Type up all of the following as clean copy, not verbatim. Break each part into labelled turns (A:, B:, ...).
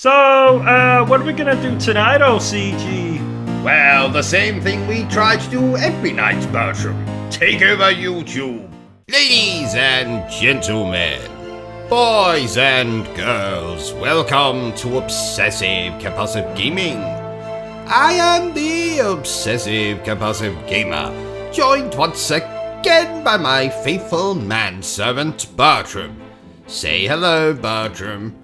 A: What are we gonna do tonight, OCG?
B: Well, the same thing we try to do every night, Bertram. Take over YouTube. Ladies and gentlemen, boys and girls, welcome to Obsessive Compulsive Gaming. I am the Obsessive Compulsive Gamer, joined once again by my faithful manservant, Bertram. Say hello, Bertram.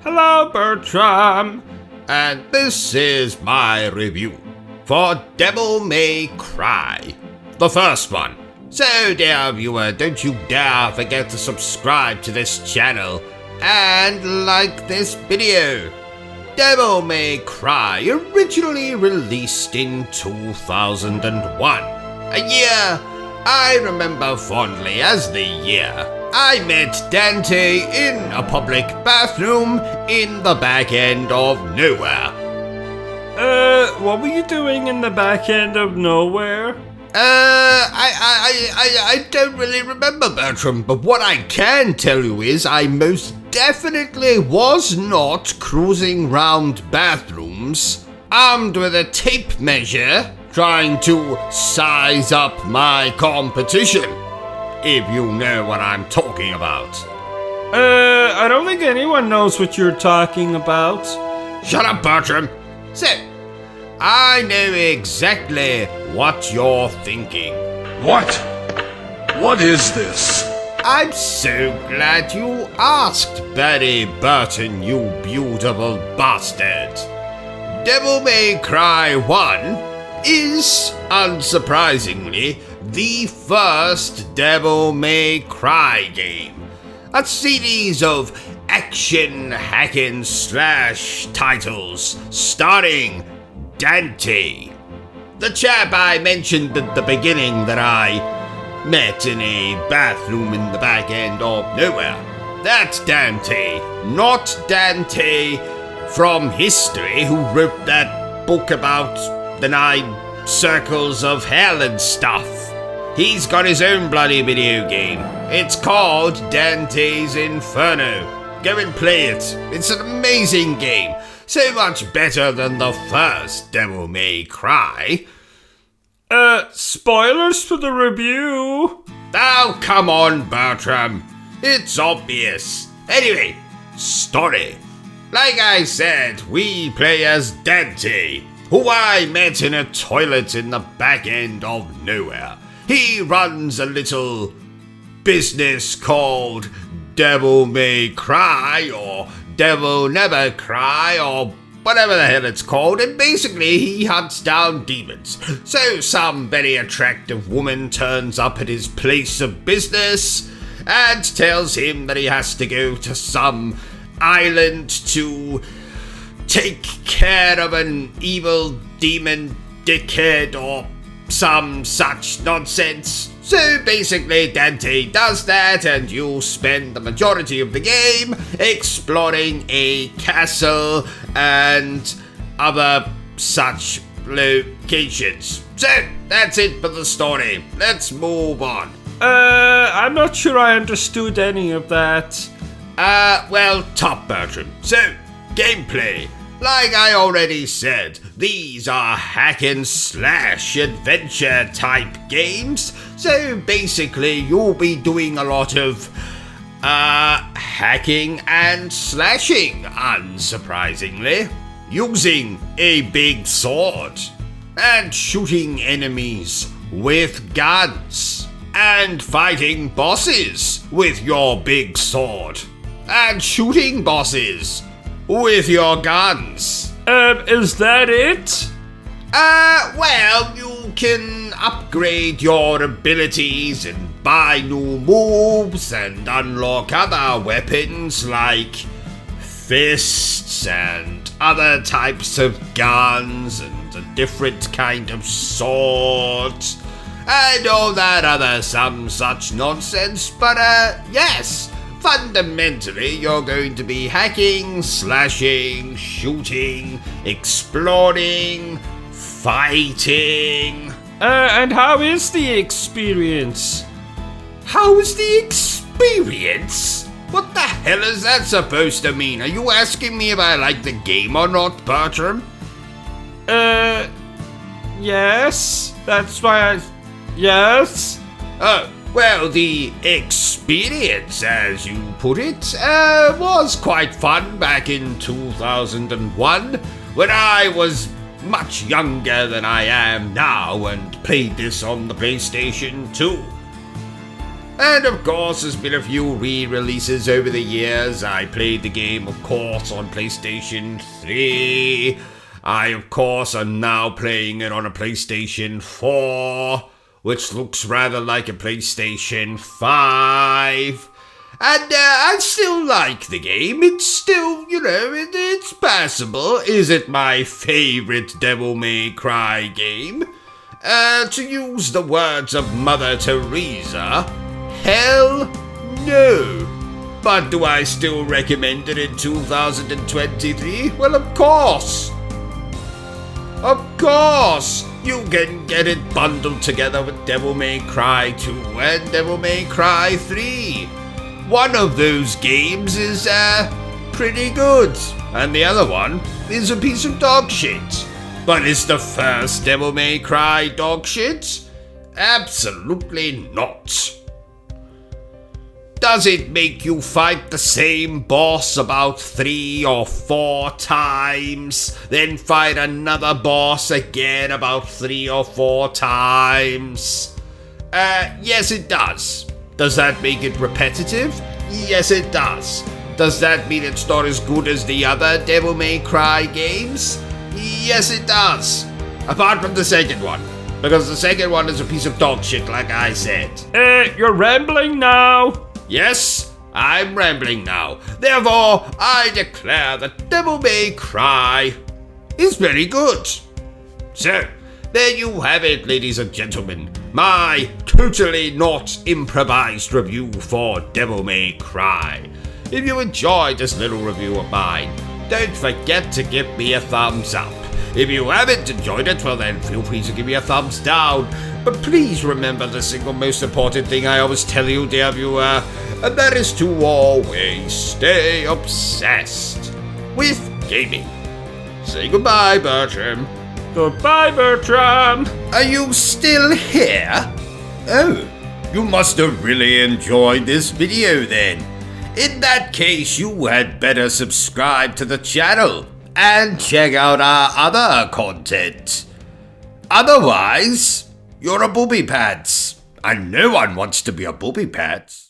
A: Hello, Bertram.
B: And this is my review for Devil May Cry, the first one. So, dear viewer, don't you dare forget to subscribe to this channel and like this video. Devil May Cry originally released in 2001, a year I remember fondly as the year I met Dante in a public bathroom in the back end of nowhere.
A: What were you doing in the back end of nowhere?
B: I don't really remember, Bertram, but what I can tell you is I most definitely was not cruising round bathrooms armed with a tape measure trying to size up my competition, if you know what I'm talking about.
A: I don't think anyone knows what you're talking about.
B: Shut up, Bertram. So, I know exactly what you're thinking.
C: What? What is this?
B: I'm so glad you asked, Betty Burton, you beautiful bastard. Devil May Cry 1 is, unsurprisingly, the first Devil May Cry game. A series of action hack and slash titles starring Dante, the chap I mentioned at the beginning that I met in a bathroom in the back end of nowhere. That's Dante, not Dante from history who wrote that book about the 9 circles of hell and stuff. He's got his own bloody video game. It's called Dante's Inferno. Go and play it. It's an amazing game. So much better than the first Devil May Cry.
A: Spoilers for the review.
B: Oh, come on, Bertram. It's obvious. Anyway, story. Like I said, we play as Dante, who I met in a toilet in the back end of nowhere. He runs a little business called Devil May Cry, or Devil Never Cry, or whatever the hell it's called, and basically he hunts down demons. So some very attractive woman turns up at his place of business and tells him that he has to go to some island to take care of an evil demon dickhead or some such nonsense. So basically Dante does that, and you'll spend the majority of the game exploring a castle and other such locations. So that's it for the story. Let's move on.
A: I'm not sure I understood any of that.
B: Well, top, Bertram. So, gameplay. Like I already said, these are hack and slash adventure type games. So basically you'll be doing a lot of hacking and slashing, unsurprisingly, using a big sword and shooting enemies with guns and fighting bosses with your big sword and shooting bosses with your guns.
A: Is that it?
B: Well, you can upgrade your abilities and buy new moves and unlock other weapons like fists and other types of guns and a different kind of sword and all that other some such nonsense, but yes, fundamentally you're going to be hacking, slashing, shooting, exploring, fighting.
A: And how is the experience?
B: How's the experience? What the hell is that supposed to mean? Are you asking me if I like the game or not, Bertram?
A: Yes. That's why I... Yes?
B: Oh, well, the experience, as you put it, was quite fun back in 2001, when I was much younger than I am now and played this on the PlayStation 2. And of course, there's been a few re-releases over the years. I played the game, of course, on PlayStation 3. I, of course, am now playing it on a PlayStation 4, which looks rather like a PlayStation 5. And I still like the game. It's still, it's passable. Is it my favorite Devil May Cry game? To use the words of Mother Teresa, hell no. But do I still recommend it in 2023? Well, of course. Of course. You can get it bundled together with Devil May Cry 2 and Devil May Cry 3. One of those games is, pretty good, and the other one is a piece of dog shit. But is the first Devil May Cry dog shit? Absolutely not. Does it make you fight the same boss about 3 or 4 times, then fight another boss again about 3 or 4 times? Yes it does. Does that make it repetitive? Yes it does. Does that mean it's not as good as the other Devil May Cry games? Yes it does. Apart from the second one. Because the second one is a piece of dog shit, like I said.
A: You're rambling now.
B: Yes, I'm rambling now. Therefore, I declare that Devil May Cry is very good. So, there you have it, ladies and gentlemen. My totally not improvised review for Devil May Cry. If you enjoyed this little review of mine, don't forget to give me a thumbs up. If you haven't enjoyed it, well then feel free to give me a thumbs down. But please remember the single most important thing I always tell you, dear viewer, and that is to always stay obsessed with gaming. Say goodbye, Bertram.
A: Goodbye, Bertram.
B: Are you still here? Oh, you must have really enjoyed this video then. In that case, you had better subscribe to the channel and check out our other content. Otherwise, you're a booby pants, and no one wants to be a booby pants.